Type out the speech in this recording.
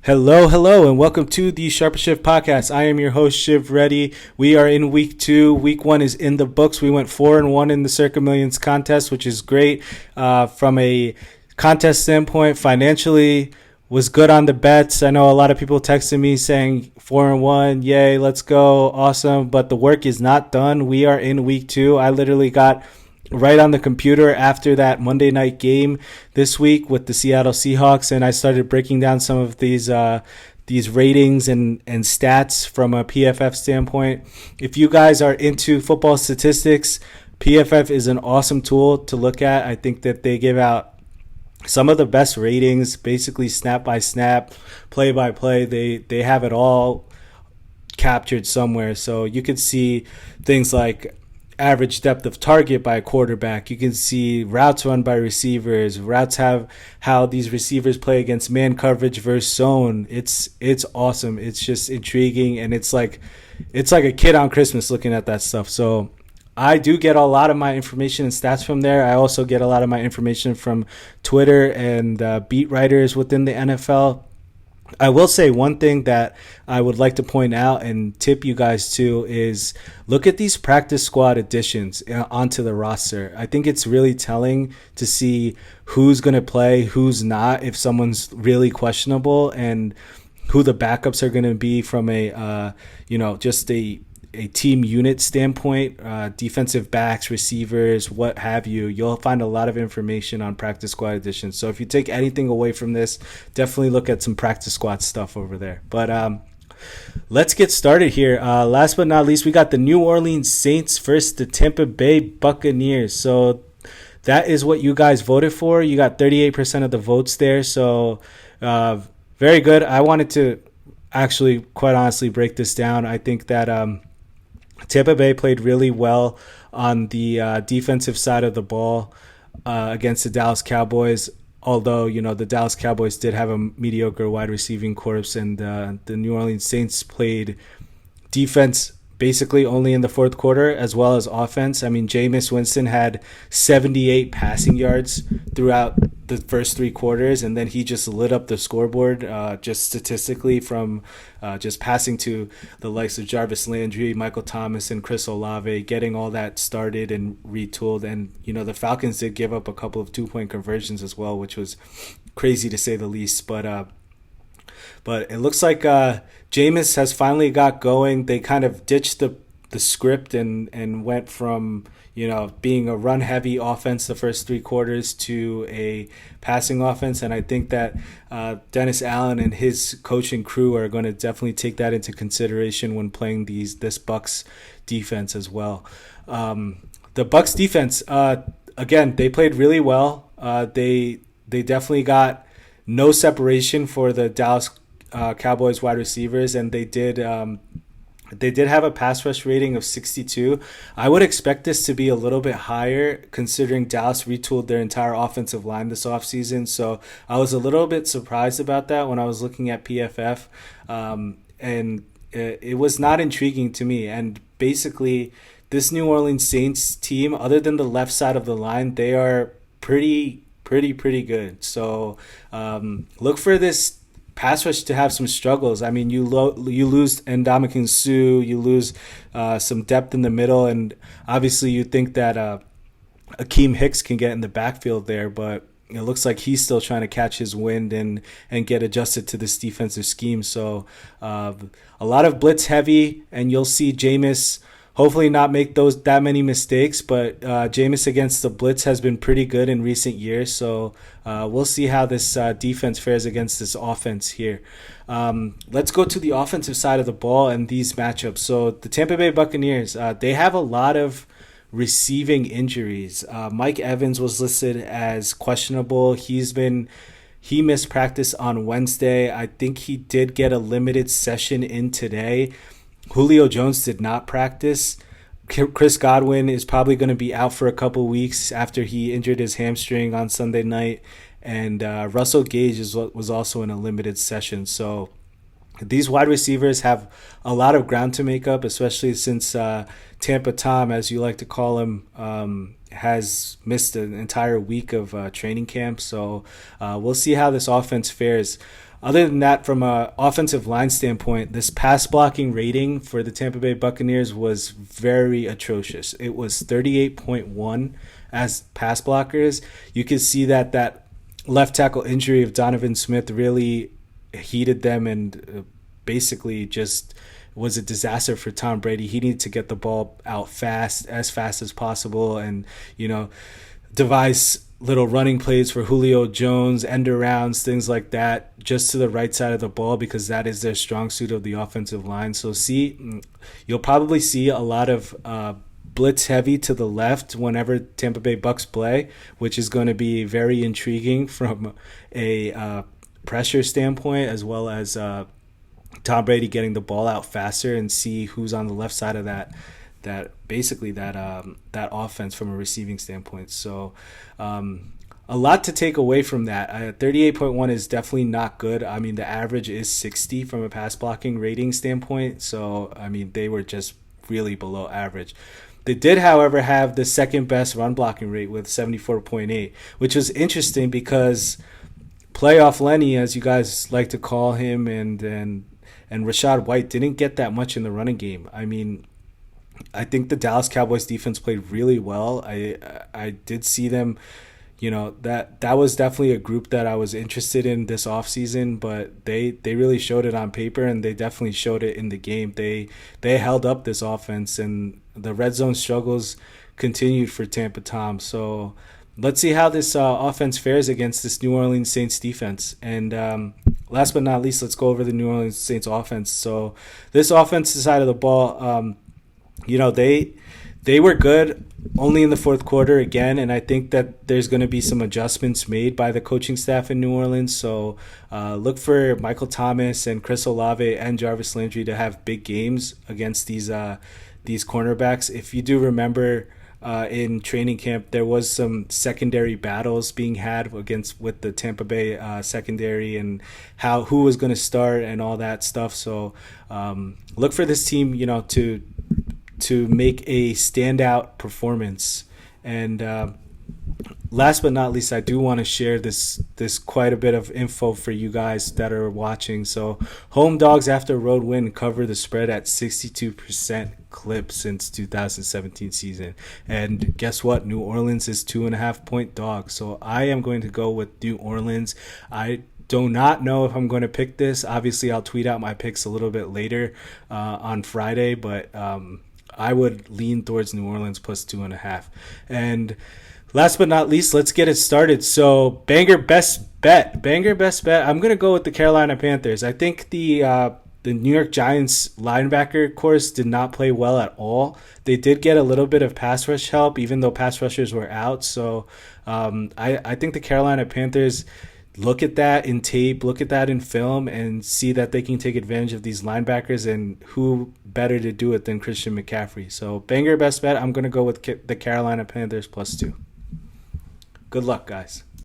Hello, hello, and welcome to the Sharper Shift podcast. I am your host, Shiv Reddy. We are in week 2. Week 1 is in the books. We went 4-1 in the Circa Millions contest, which is great. From a contest standpoint, financially, was good on the bets. I know a lot of people texted me saying 4-1, yay, let's go, awesome. But the work is not done. We are in week 2. I literally got right on the computer after that Monday night game this week with the Seattle Seahawks, and I started breaking down some of these ratings and stats from a PFF standpoint. If you guys are into football statistics, PFF is an awesome tool to look at. I think that they give out some of the best ratings, basically snap by snap, play by play. They have it all captured somewhere, so you could see things like average depth of target by a quarterback. You can see routes run by receivers. Routes have how these receivers play against man coverage versus zone. It's awesome. It's just intriguing, and it's like a kid on Christmas looking at that stuff. So I do get a lot of my information and stats from there. I also get a lot of my information from Twitter and beat writers within the NFL. I will say one thing that I would like to point out and tip you guys to is look at these practice squad additions onto the roster. I think it's really telling to see who's going to play, who's not, if someone's really questionable, and who the backups are going to be from just a team unit standpoint, defensive backs, receivers, what have you. You'll find a lot of information on practice squad additions. So if you take anything away from this, definitely look at some practice squad stuff over there. But let's get started here. Last but not least, we got the New Orleans Saints versus the Tampa Bay Buccaneers. So that is what you guys voted for. You got 38% of the votes there. So very good. I wanted to actually, quite honestly, break this down. I think that Tampa Bay played really well on the defensive side of the ball against the Dallas Cowboys, although, the Dallas Cowboys did have a mediocre wide receiving corps, and the New Orleans Saints played defense basically only in the fourth quarter as well as offense. I mean, Jameis Winston had 78 passing yards throughout the first 3 quarters, and then he just lit up the scoreboard just statistically from just passing to the likes of Jarvis Landry, Michael Thomas, and Chris Olave, getting all that started and retooled. And, the Falcons did give up a couple of 2-point conversions as well, which was crazy to say the least. But it looks like Jameis has finally got going. They kind of ditched the script and went from being a run-heavy offense the first 3 quarters to a passing offense. And I think that Dennis Allen and his coaching crew are going to definitely take that into consideration when playing this Bucs defense as well. The Bucs defense, again, they played really well. They definitely got no separation for the Dallas Cowboys wide receivers, and they did have a pass rush rating of 62. I would expect this to be a little bit higher considering Dallas retooled their entire offensive line this offseason. So I was a little bit surprised about that when I was looking at PFF. And it was not intriguing to me. And basically, this New Orleans Saints team, other than the left side of the line, they are pretty good. So look for this pass rush to have some struggles. I mean, you lose Ndamukong Suh, you lose some depth in the middle, and obviously you think that Akeem Hicks can get in the backfield there, but it looks like he's still trying to catch his wind and get adjusted to this defensive scheme. So a lot of blitz heavy, and you'll see Jameis hopefully not make that many mistakes, but Jameis against the blitz has been pretty good in recent years, so we'll see how this defense fares against this offense here. Let's go to the offensive side of the ball and these matchups. So the Tampa Bay Buccaneers, they have a lot of receiving injuries. Mike Evans was listed as questionable. He missed practice on Wednesday. I think he did get a limited session in today. Julio Jones did not practice. Chris Godwin is probably going to be out for a couple weeks after he injured his hamstring on Sunday night. And Russell Gage was also in a limited session. So these wide receivers have a lot of ground to make up, especially since Tampa Tom, as you like to call him, has missed an entire week of training camp. So we'll see how this offense fares. Other than that, from a offensive line standpoint, this pass blocking rating for the Tampa Bay Buccaneers was very atrocious. It was 38.1 as pass blockers. You can see that left tackle injury of Donovan Smith really heated them and basically just was a disaster for Tom Brady. He needed to get the ball out as fast as possible, and devise little running plays for Julio Jones, end arounds, things like that, just to the right side of the ball, because that is their strong suit of the offensive line. So you'll probably see a lot of blitz heavy to the left whenever Tampa Bay Bucs play, which is going to be very intriguing from a pressure standpoint, as well as Tom Brady getting the ball out faster, and see who's on the left side of that offense from a receiving standpoint. So a lot to take away from that. 38.1 is definitely not good. I mean, the average is 60 from a pass blocking rating standpoint. So, I mean, they were just really below average. They did, however, have the second best run blocking rate with 74.8, which was interesting because Playoff Lenny, as you guys like to call him, and Rachaad White didn't get that much in the running game. I mean, I think the Dallas Cowboys defense played really well. I did see them, that was definitely a group that I was interested in this offseason, but they really showed it on paper, and they definitely showed it in the game. They held up this offense, and the red zone struggles continued for Tampa Tom. So let's see how this offense fares against this New Orleans Saints defense. And last but not least, let's go over the New Orleans Saints offense. So this offensive side of the ball, they were good only in the fourth quarter again, and I think that there's going to be some adjustments made by the coaching staff in New Orleans. So look for Michael Thomas and Chris Olave and Jarvis Landry to have big games against these cornerbacks. If you do remember, in training camp, there was some secondary battles being had with the Tampa Bay secondary, and who was going to start and all that stuff. So look for this team, to make a standout performance. And last but not least, I do want to share this quite a bit of info for you guys that are watching. So home dogs after road win cover the spread at 62% clip since 2017 season. And guess what? New Orleans is 2.5-point dog. So I am going to go with New Orleans. I do not know if I'm going to pick this. Obviously, I'll tweet out my picks a little bit later on Friday, but I would lean towards New Orleans plus 2.5. And last but not least, let's get it started. So banger best bet. I'm going to go with the Carolina Panthers. I think the New York Giants linebacker course did not play well at all. They did get a little bit of pass rush help, even though pass rushers were out. So I think the Carolina Panthers look at that in tape, look at that in film, and see that they can take advantage of these linebackers, and who better to do it than Christian McCaffrey. So banger best bet, I'm going to go with the Carolina Panthers plus 2. Good luck, guys.